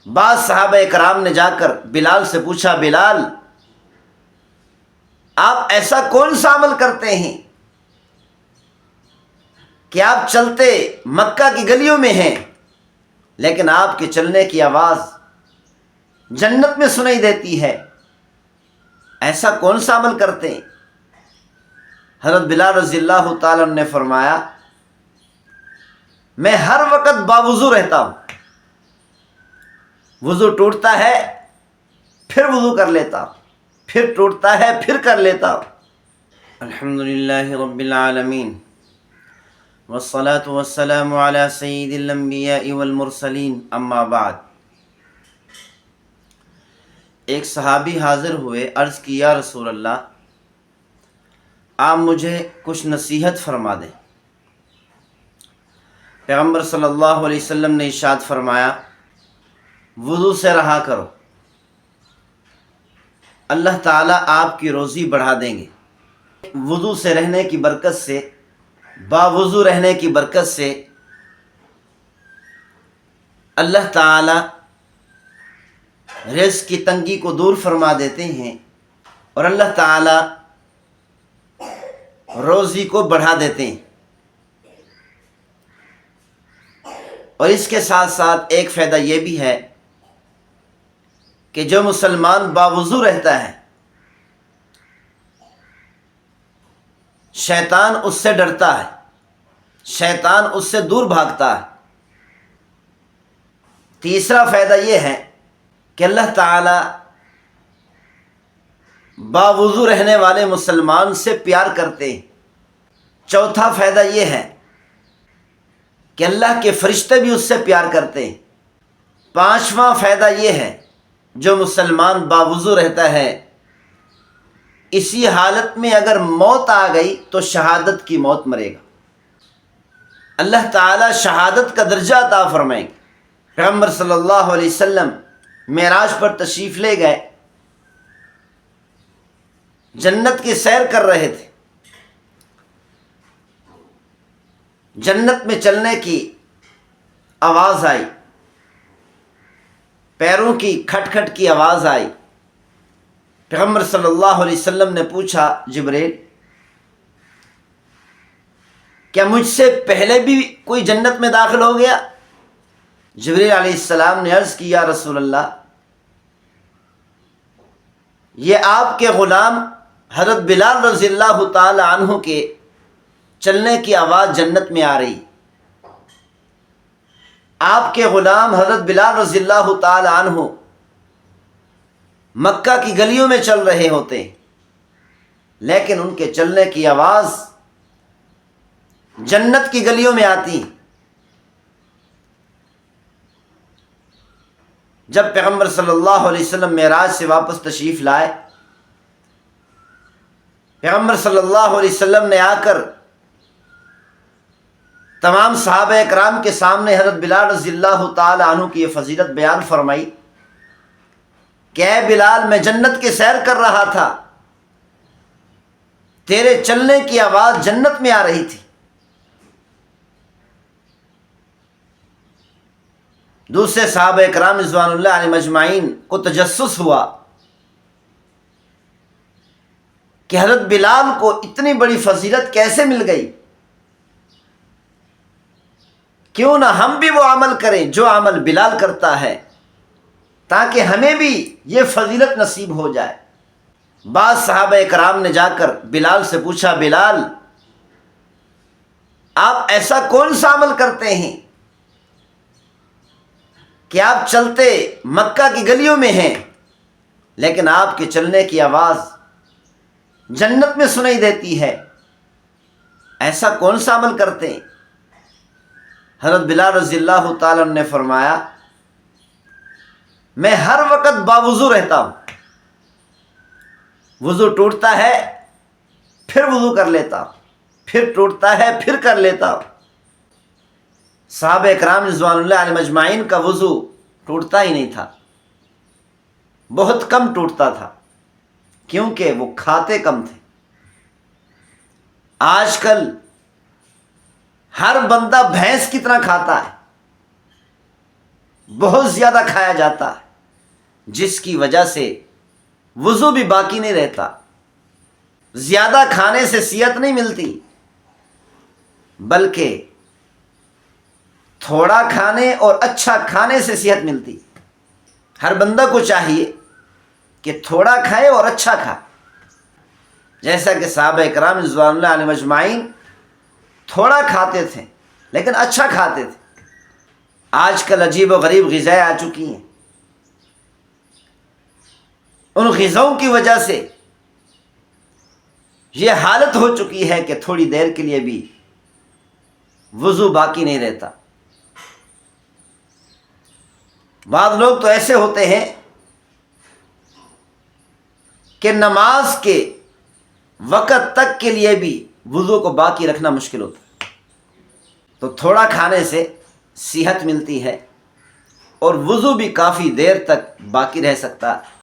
بعض صحابہ کرام نے جا کر بلال سے پوچھا، بلال آپ ایسا کون سا عمل کرتے ہیں کہ آپ چلتے مکہ کی گلیوں میں ہیں لیکن آپ کے چلنے کی آواز جنت میں سنائی دیتی ہے؟ ایسا کون سا عمل کرتے ہیں؟ حضرت بلال رضی اللہ تعالی عنہ نے فرمایا، میں ہر وقت باوضو رہتا ہوں، وضو ٹوٹتا ہے پھر وضو کر لیتا ہوں، پھر ٹوٹتا ہے پھر کر لیتا ہوں۔ الحمدللہ رب العالمین والصلاة والسلام علی سید الانبیاء والمرسلین، اما بعد۔ ایک صحابی حاضر ہوئے، عرض کی یا رسول اللہ آپ مجھے کچھ نصیحت فرما دیں۔ پیغمبر صلی اللہ علیہ وسلم نے ارشاد فرمایا، وضو سے رہا کرو، اللہ تعالیٰ آپ کی روزی بڑھا دیں گے۔ وضو سے رہنے کی برکت سے، باوضو رہنے کی برکت سے اللہ تعالیٰ رزق کی تنگی کو دور فرما دیتے ہیں اور اللہ تعالیٰ روزی کو بڑھا دیتے ہیں۔ اور اس کے ساتھ ساتھ ایک فائدہ یہ بھی ہے کہ جو مسلمان باوضو رہتا ہے شیطان اس سے ڈرتا ہے، شیطان اس سے دور بھاگتا ہے۔ تیسرا فائدہ یہ ہے کہ اللہ تعالی باوضو رہنے والے مسلمان سے پیار کرتے ہیں۔ چوتھا فائدہ یہ ہے کہ اللہ کے فرشتے بھی اس سے پیار کرتے ہیں۔ پانچواں فائدہ یہ ہے جو مسلمان باوضو رہتا ہے اسی حالت میں اگر موت آ گئی تو شہادت کی موت مرے گا، اللہ تعالی شہادت کا درجہ عطا فرمائیں گے۔ پیغمبر صلی اللہ علیہ وسلم معراج پر تشریف لے گئے، جنت کی سیر کر رہے تھے، جنت میں چلنے کی آواز آئی، پیروں کی کھٹ کھٹ کی آواز آئی۔ پیغمبر صلی اللہ علیہ وسلم نے پوچھا، جبریل کیا مجھ سے پہلے بھی کوئی جنت میں داخل ہو گیا؟ جبریل علیہ السلام نے عرض کی، یا رسول اللہ یہ آپ کے غلام حضرت بلال رضی اللہ تعالی عنہ کے چلنے کی آواز جنت میں آ رہی۔ آپ کے غلام حضرت بلال رضی اللہ تعالی عنہ مکہ کی گلیوں میں چل رہے ہوتے لیکن ان کے چلنے کی آواز جنت کی گلیوں میں آتی۔ جب پیغمبر صلی اللہ علیہ وسلم معراج سے واپس تشریف لائے، پیغمبر صلی اللہ علیہ وسلم نے آ کر تمام صحابہ اکرام کے سامنے حضرت بلال رضی اللہ تعالی عنہ کی یہ فضیلت بیان فرمائی کہ اے بلال، میں جنت کی سیر کر رہا تھا، تیرے چلنے کی آواز جنت میں آ رہی تھی۔ دوسرے صحابہ اکرام رضوان اللہ علیہم اجمعین کو تجسس ہوا کہ حضرت بلال کو اتنی بڑی فضیلت کیسے مل گئی، کیوں نہ ہم بھی وہ عمل کریں جو عمل بلال کرتا ہے تاکہ ہمیں بھی یہ فضیلت نصیب ہو جائے۔ بعض صحابہ کرام نے جا کر بلال سے پوچھا، بلال آپ ایسا کون سا عمل کرتے ہیں کہ آپ چلتے مکہ کی گلیوں میں ہیں لیکن آپ کے چلنے کی آواز جنت میں سنائی دیتی ہے؟ ایسا کون سا عمل کرتے ہیں؟ حضرت بلال رضی اللہ تعالی عنہ نے فرمایا، میں ہر وقت باوضو رہتا ہوں، وضو ٹوٹتا ہے پھر وضو کر لیتا ہوں، پھر ٹوٹتا ہے پھر کر لیتا ہوں۔ صحابہ اکرام رضوان اللہ علیہم اجمعین کا وضو ٹوٹتا ہی نہیں تھا، بہت کم ٹوٹتا تھا کیونکہ وہ کھاتے کم تھے۔ آج کل ہر بندہ بھینس کی طرح کھاتا ہے، بہت زیادہ کھایا جاتا ہے جس کی وجہ سے وضو بھی باقی نہیں رہتا۔ زیادہ کھانے سے صحت نہیں ملتی، بلکہ تھوڑا کھانے اور اچھا کھانے سے صحت ملتی۔ ہر بندہ کو چاہیے کہ تھوڑا کھائے اور اچھا کھائے، جیسا کہ صحابہ اکرام رضوان اللہ علیہم اجمعین تھوڑا کھاتے تھے لیکن اچھا کھاتے تھے۔ آج کل عجیب و غریب غذائیں آ چکی ہیں، ان غذاؤں کی وجہ سے یہ حالت ہو چکی ہے کہ تھوڑی دیر کے لیے بھی وضو باقی نہیں رہتا۔ بعض لوگ تو ایسے ہوتے ہیں کہ نماز کے وقت تک کے لیے بھی وضو کو باقی رکھنا مشکل ہوتا ہے۔ تو تھوڑا کھانے سے صحت ملتی ہے اور وضو بھی کافی دیر تک باقی رہ سکتا ہے۔